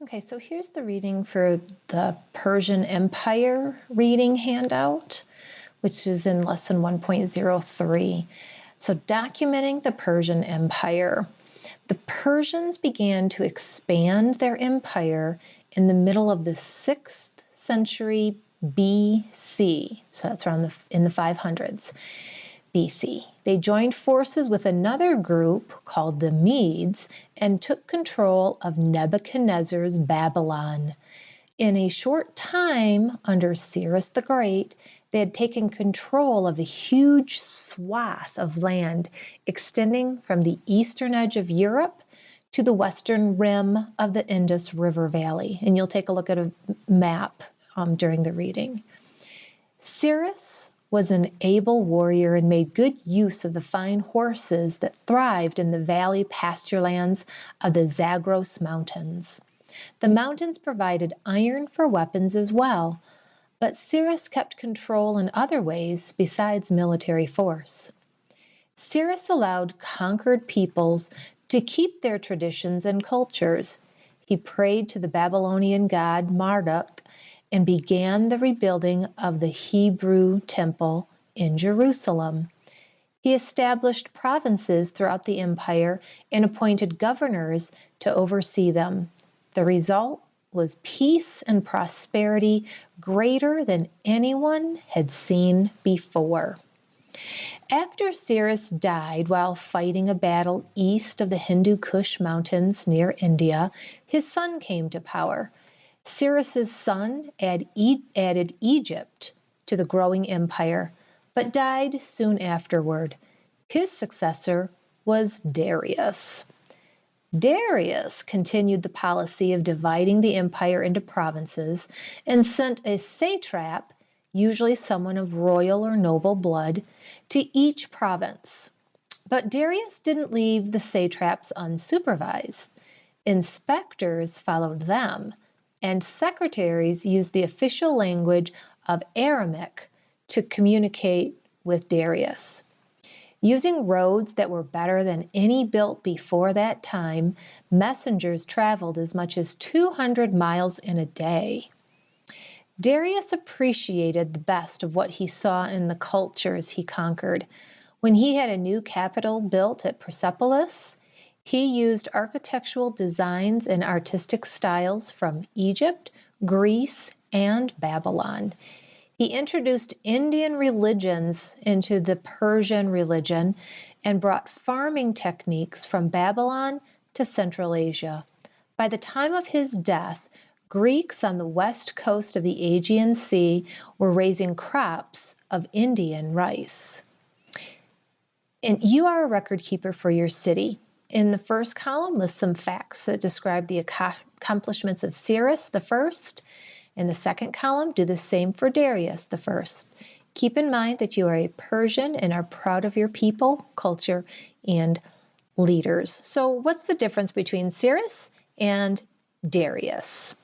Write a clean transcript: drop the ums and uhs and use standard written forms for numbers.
Okay, so here's the reading for the Persian Empire reading handout, which is in lesson 1.03. So documenting the Persian Empire. The Persians began to expand their empire in the middle of the 6th century BC. So that's around in the 500s. BC. They joined forces with another group called the Medes and took control of Nebuchadnezzar's Babylon. In a short time, under Cyrus the Great, they had taken control of a huge swath of land extending from the eastern edge of Europe to the western rim of the Indus River Valley. And you'll take a look at a map during the reading. Cyrus was an able warrior and made good use of the fine horses that thrived in the valley pasturelands of the Zagros Mountains. The mountains provided iron for weapons as well, but Cyrus kept control in other ways besides military force. Cyrus allowed conquered peoples to keep their traditions and cultures. He prayed to the Babylonian god Marduk and began the rebuilding of the Hebrew temple in Jerusalem. He established provinces throughout the empire and appointed governors to oversee them. The result was peace and prosperity greater than anyone had seen before. After Cyrus died while fighting a battle east of the Hindu Kush mountains near India, his son came to power. Cyrus's son added Egypt to the growing empire, but died soon afterward. His successor was Darius. Darius continued the policy of dividing the empire into provinces and sent a satrap, usually someone of royal or noble blood, to each province. But Darius didn't leave the satraps unsupervised. Inspectors followed them, and secretaries used the official language of Aramaic to communicate with Darius. Using roads that were better than any built before that time, messengers traveled as much as 200 miles in a day. Darius appreciated the best of what he saw in the cultures he conquered. When he had a new capital built at Persepolis, he used architectural designs and artistic styles from Egypt, Greece, and Babylon. He introduced Indian religions into the Persian religion and brought farming techniques from Babylon to Central Asia. By the time of his death, Greeks on the west coast of the Aegean Sea were raising crops of Indian rice. And you are a record keeper for your city. In the first column, list some facts that describe the accomplishments of Cyrus the First. In the second column, do the same for Darius the First. Keep in mind that you are a Persian and are proud of your people, culture, and leaders. So what's the difference between Cyrus and Darius?